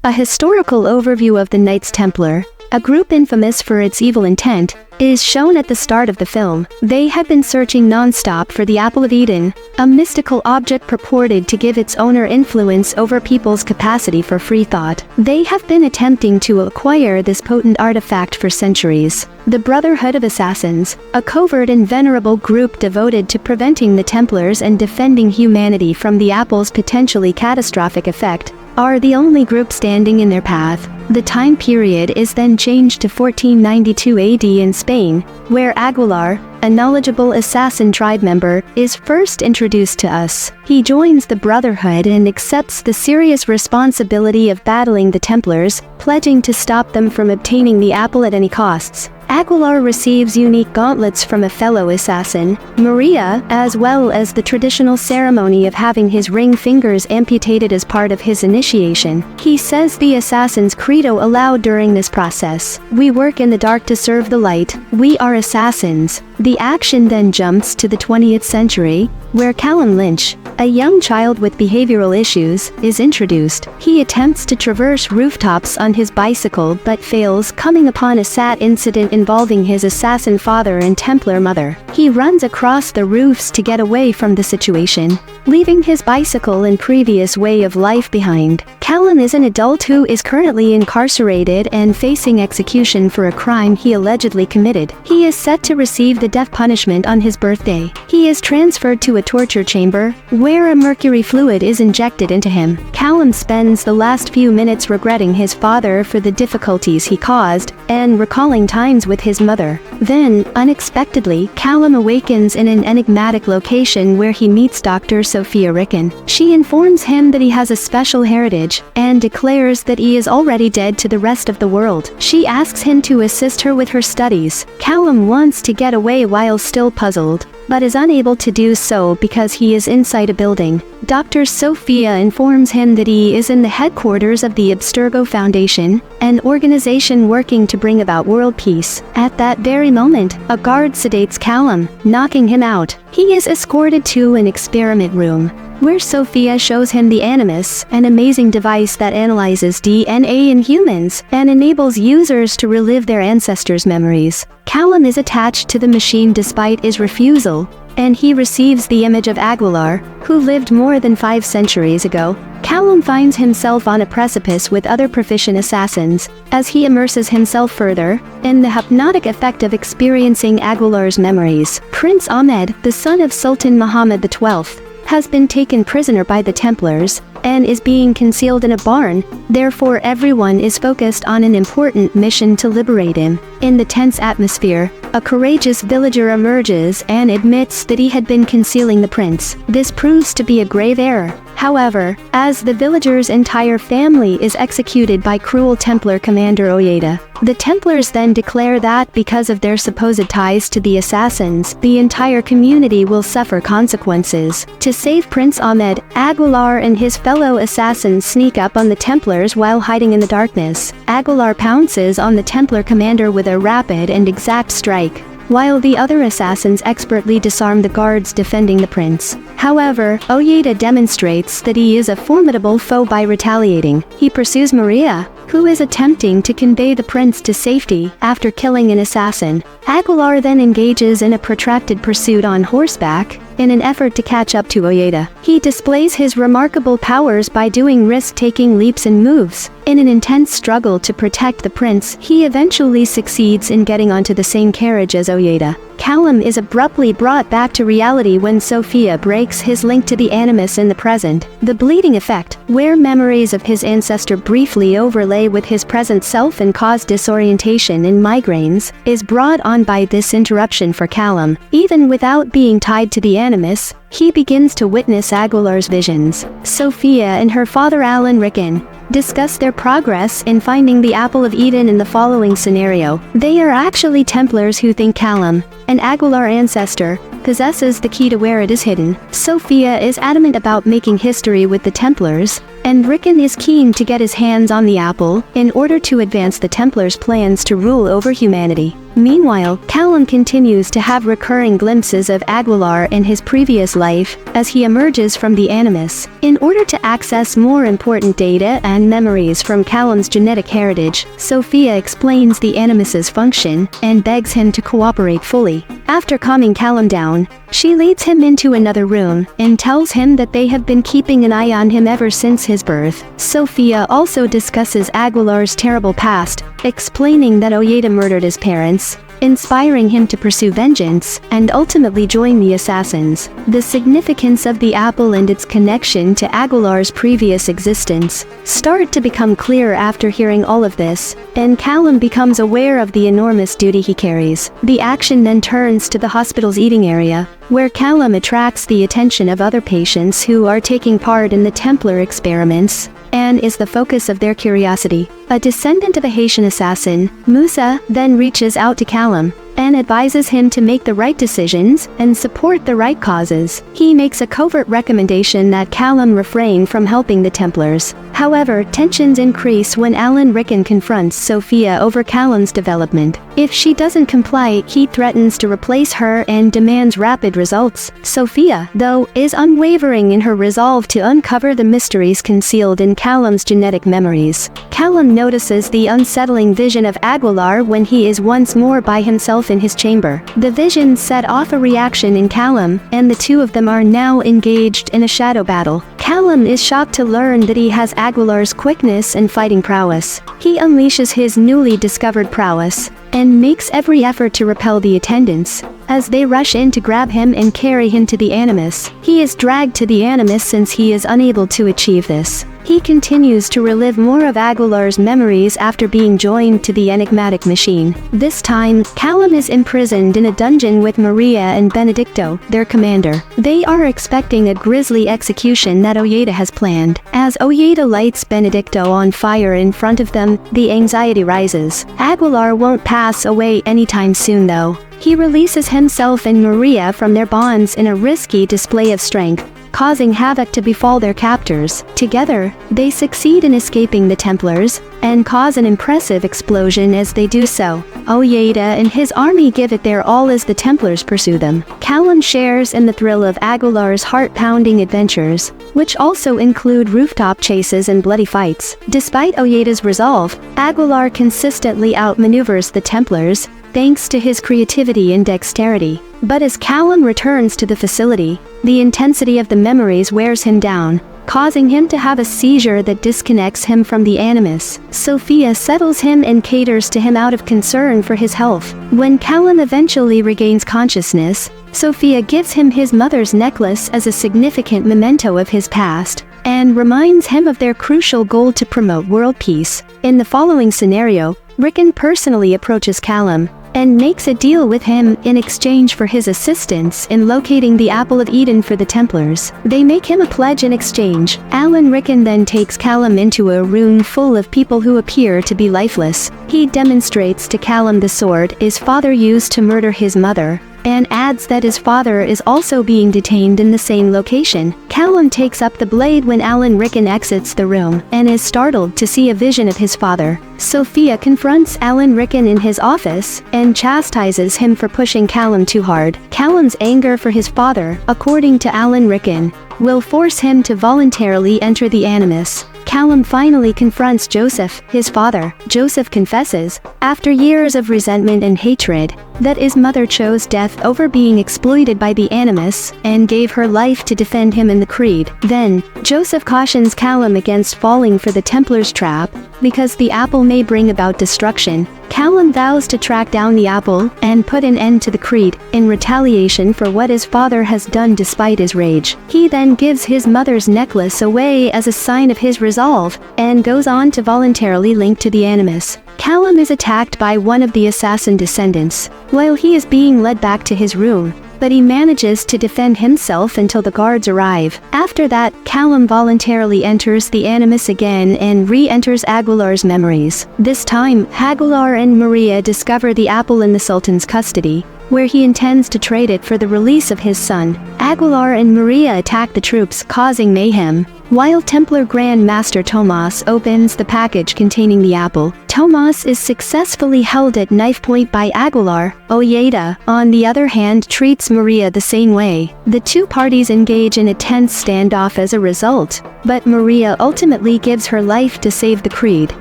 A historical overview of the Knights Templar, a group infamous for its evil intent, is shown at the start of the film. They had been searching non-stop for the Apple of Eden, a mystical object purported to give its owner influence over people's capacity for free thought. They have been attempting to acquire this potent artifact for centuries. The Brotherhood of Assassins, a covert and venerable group devoted to preventing the Templars and defending humanity from the Apple's potentially catastrophic effect, are the only group standing in their path. The time period is then changed to 1492 AD in Spain, where Aguilar, a knowledgeable assassin tribe member, is first introduced to us. He joins the Brotherhood and accepts the serious responsibility of battling the Templars, pledging to stop them from obtaining the apple at any costs. Aguilar receives unique gauntlets from a fellow assassin, Maria, as well as the traditional ceremony of having his ring fingers amputated as part of his initiation. He says the assassin's credo aloud during this process: "We work in the dark to serve the light. We are assassins." The action then jumps to the 20th century, where Callum Lynch, a young child with behavioral issues, is introduced. He attempts to traverse rooftops on his bicycle but fails, coming upon a sad incident involving his assassin father and Templar mother. He runs across the roofs to get away from the situation, leaving his bicycle and previous way of life behind. Callum is an adult who is currently incarcerated and facing execution for a crime he allegedly committed. He is set to receive the death punishment on his birthday. He is transferred to a torture chamber, where a mercury fluid is injected into him. Callum spends the last few minutes regretting his father for the difficulties he caused, and recalling times with his mother. Then, unexpectedly, Callum awakens in an enigmatic location where he meets Dr. Sophia Ricken. She informs him that he has a special heritage, and declares that he is already dead to the rest of the world. She asks him to assist her with her studies. Callum wants to get away while still puzzled, but is unable to do so because he is inside a building. Dr. Sophia informs him that he is in the headquarters of the Abstergo Foundation, an organization working to bring about world peace. At that very moment, a guard sedates Callum, knocking him out. He is escorted to an experiment room, where Sophia shows him the Animus, an amazing device that analyzes DNA in humans and enables users to relive their ancestors' memories. Callum is attached to the machine despite his refusal, and he receives the image of Aguilar, who lived more than 5 centuries ago. Callum finds himself on a precipice with other proficient assassins, as he immerses himself further in the hypnotic effect of experiencing Aguilar's memories. Prince Ahmed, the son of Sultan Muhammad XII, has been taken prisoner by the Templars, and is being concealed in a barn. Therefore everyone is focused on an important mission to liberate him. In the tense atmosphere, a courageous villager emerges and admits that he had been concealing the prince. This proves to be a grave error. However, as the villager's entire family is executed by cruel Templar commander Ojeda, the Templars then declare that because of their supposed ties to the assassins, the entire community will suffer consequences. To save Prince Ahmed, Aguilar and his fellow assassins sneak up on the Templars while hiding in the darkness. Aguilar pounces on the Templar commander with a rapid and exact strike, while the other assassins expertly disarm the guards defending the prince. However, Ojeda demonstrates that he is a formidable foe by retaliating. He pursues Maria, who is attempting to convey the prince to safety after killing an assassin. Aguilar then engages in a protracted pursuit on horseback, in an effort to catch up to Ojeda. He displays his remarkable powers by doing risk-taking leaps and moves. In an intense struggle to protect the prince, he eventually succeeds in getting onto the same carriage as Ojeda. Callum is abruptly brought back to reality when Sophia breaks his link to the Animus in the present. The bleeding effect, where memories of his ancestor briefly overlay with his present self and cause disorientation and migraines, is brought on by this interruption for Callum. Even without being tied to the Animus, he begins to witness Aguilar's visions. Sophia and her father Alan Ricken discuss their progress in finding the Apple of Eden in the following scenario. They are actually Templars who think Callum, an Aguilar ancestor, possesses the key to where it is hidden. Sophia is adamant about making history with the Templars, and Ricken is keen to get his hands on the apple in order to advance the Templars' plans to rule over humanity. Meanwhile, Callum continues to have recurring glimpses of Aguilar in his previous life, as he emerges from the Animus. In order to access more important data and memories from Callum's genetic heritage, Sophia explains the Animus's function, and begs him to cooperate fully. After calming Callum down, she leads him into another room, and tells him that they have been keeping an eye on him ever since his birth. Sophia also discusses Aguilar's terrible past, explaining that Ojeda murdered his parents, inspiring him to pursue vengeance, and ultimately join the assassins. The significance of the apple and its connection to Aguilar's previous existence start to become clear after hearing all of this, and Callum becomes aware of the enormous duty he carries. The action then turns to the hospital's eating area, where Callum attracts the attention of other patients who are taking part in the Templar experiments, and is the focus of their curiosity. A descendant of a Haitian assassin, Musa, then reaches out to Callum, and advises him to make the right decisions and support the right causes. He makes a covert recommendation that Callum refrain from helping the Templars. However, tensions increase when Alan Rickon confronts Sophia over Callum's development. If she doesn't comply, he threatens to replace her and demands rapid results. Sophia, though, is unwavering in her resolve to uncover the mysteries concealed in Callum's genetic memories. Callum notices the unsettling vision of Aguilar when he is once more by himself in his chamber. The vision set off a reaction in Callum, and the two of them are now engaged in a shadow battle. Callum is shocked to learn that he has Aguilar's quickness and fighting prowess. He unleashes his newly discovered prowess, and makes every effort to repel the attendants, as they rush in to grab him and carry him to the Animus. He is dragged to the Animus since he is unable to achieve this. He continues to relive more of Aguilar's memories after being joined to the enigmatic machine. This time, Callum is imprisoned in a dungeon with Maria and Benedicto, their commander. They are expecting a grisly execution that Ojeda has planned. As Ojeda lights Benedicto on fire in front of them, the anxiety rises. Aguilar won't pass away anytime soon though. He releases himself and Maria from their bonds in a risky display of strength, causing havoc to befall their captors. Together, they succeed in escaping the Templars, and cause an impressive explosion as they do so. Ojeda and his army give it their all as the Templars pursue them. Callum shares in the thrill of Aguilar's heart-pounding adventures, which also include rooftop chases and bloody fights. Despite Ojeda's resolve, Aguilar consistently outmaneuvers the Templars, thanks to his creativity and dexterity. But as Callum returns to the facility, the intensity of the memories wears him down, causing him to have a seizure that disconnects him from the Animus. Sophia settles him and caters to him out of concern for his health. When Callum eventually regains consciousness, Sophia gives him his mother's necklace as a significant memento of his past, and reminds him of their crucial goal to promote world peace. In the following scenario, Rickon personally approaches Callum, and makes a deal with him in exchange for his assistance in locating the Apple of Eden for the Templars. They make him a pledge in exchange. Alan Rickon then takes Callum into a room full of people who appear to be lifeless. He demonstrates to Callum the sword his father used to murder his mother, and adds that his father is also being detained in the same location. Callum takes up the blade when Alan Rickon exits the room, and is startled to see a vision of his father. Sophia confronts Alan Rickon in his office, and chastises him for pushing Callum too hard. Callum's anger for his father, according to Alan Rickon, will force him to voluntarily enter the Animus. Callum finally confronts Joseph, his father. Joseph confesses, after years of resentment and hatred, that his mother chose death over being exploited by the Animus, and gave her life to defend him in the Creed. Then, Joseph cautions Callum against falling for the Templar's trap, because the apple may bring about destruction. Callum vows to track down the apple, and put an end to the Creed, in retaliation for what his father has done despite his rage. He then gives his mother's necklace away as a sign of his resolve, and goes on to voluntarily link to the Animus. Callum is attacked by one of the assassin descendants, while he is being led back to his room, but he manages to defend himself until the guards arrive. After that, Callum voluntarily enters the Animus again and re-enters Aguilar's memories. This time, Aguilar and Maria discover the apple in the Sultan's custody, where he intends to trade it for the release of his son. Aguilar and Maria attack the troops, causing mayhem, while Templar Grand Master Tomas opens the package containing the apple. Tomas is successfully held at knife point by Aguilar. Ojeda, on the other hand, treats Maria the same way. The two parties engage in a tense standoff as a result, but Maria ultimately gives her life to save the creed.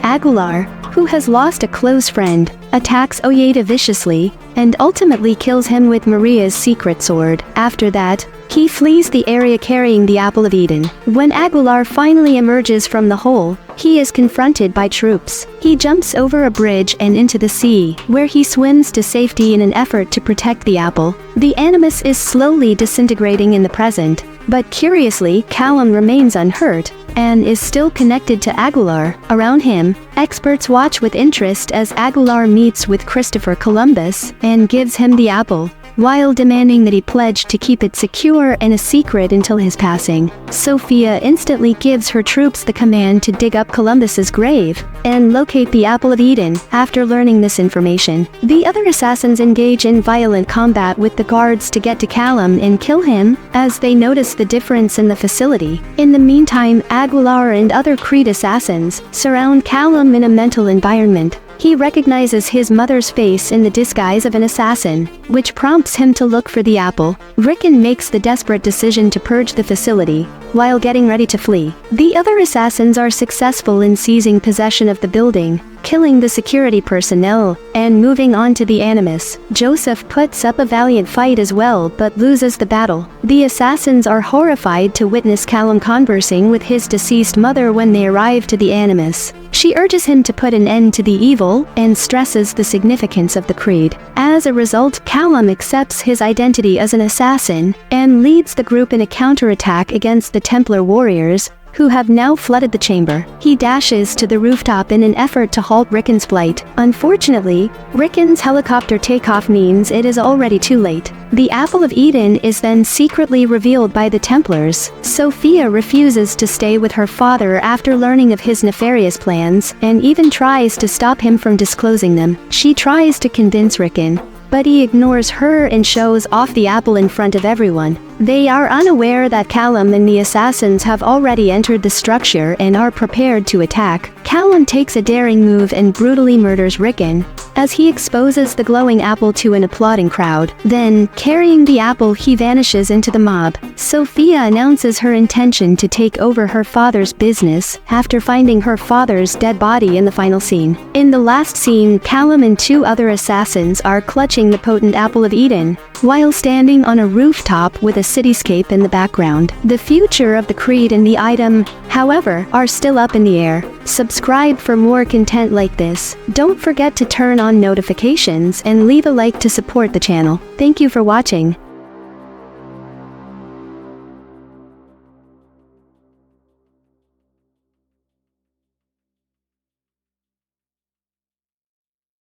Aguilar, who has lost a close friend, attacks Ojeda viciously, and ultimately kills him with Maria's secret sword. After that, he flees the area carrying the Apple of Eden. When Aguilar finally emerges from the hole, he is confronted by troops. He jumps over a bridge and into the sea, where he swims to safety in an effort to protect the apple. The Animus is slowly disintegrating in the present, but curiously, Callum remains unhurt and is still connected to Aguilar. Around him, experts watch with interest as Aguilar meets with Christopher Columbus and gives him the apple, while demanding that he pledge to keep it secure and a secret until his passing. Sophia instantly gives her troops the command to dig up Columbus's grave and locate the Apple of Eden. After learning this information, the other assassins engage in violent combat with the guards to get to Callum and kill him, as they notice the difference in the facility. In the meantime, Aguilar and other Creed assassins surround Callum in a mental environment. He recognizes his mother's face in the disguise of an assassin, which prompts him to look for the apple. Rickon makes the desperate decision to purge the facility, while getting ready to flee. The other assassins are successful in seizing possession of the building, killing the security personnel, and moving on to the Animus. Joseph puts up a valiant fight as well, but loses the battle. The assassins are horrified to witness Callum conversing with his deceased mother when they arrive to the Animus. She urges him to put an end to the evil, and stresses the significance of the creed. As a result, Callum accepts his identity as an assassin, and leads the group in a counterattack against the Templar warriors, who have now flooded the chamber. He dashes to the rooftop in an effort to halt Rickon's flight. Unfortunately, Rickon's helicopter takeoff means it is already too late. The Apple of Eden is then secretly revealed by the Templars. Sophia refuses to stay with her father after learning of his nefarious plans, and even tries to stop him from disclosing them. She tries to convince Rickon, but he ignores her and shows off the apple in front of everyone. They are unaware that Callum and the assassins have already entered the structure and are prepared to attack. Callum takes a daring move and brutally murders Rickon, as he exposes the glowing apple to an applauding crowd. Then, carrying the apple, he vanishes into the mob. Sophia announces her intention to take over her father's business after finding her father's dead body in the final scene. In the last scene, Callum and two other assassins are clutching the potent Apple of Eden, while standing on a rooftop with a cityscape in the background. The future of the creed and the item, however, are still up in the air. Subscribe for more content like this. Don't forget to turn on notifications and leave a like to support the channel. Thank you for watching.